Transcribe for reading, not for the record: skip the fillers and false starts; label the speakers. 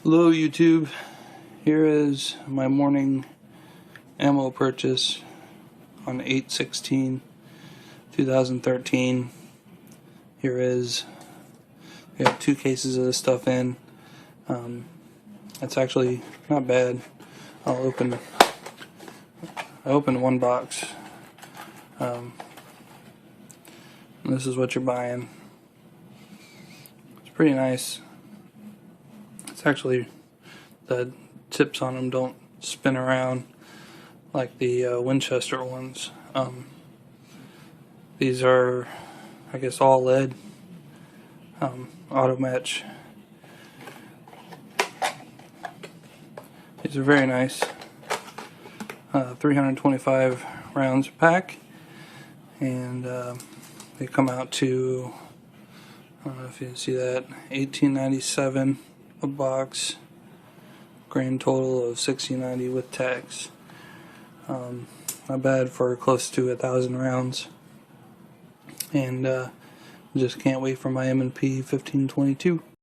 Speaker 1: Hello YouTube, here is my morning ammo purchase on 8/16/2013. Here is, we have 2 cases of this stuff in. It's actually not bad. I opened one box. This is what you're buying. It's pretty nice. It's actually, the tips on them don't spin around like the Winchester ones. These are, I guess, all lead, auto match. These are very nice. 325 rounds a pack, and they come out to, I don't know if you can see that, $18.97 a box. Grand total of $60.90 with tax. Not bad for close to 1,000 rounds. And just can't wait for my M&P 1522.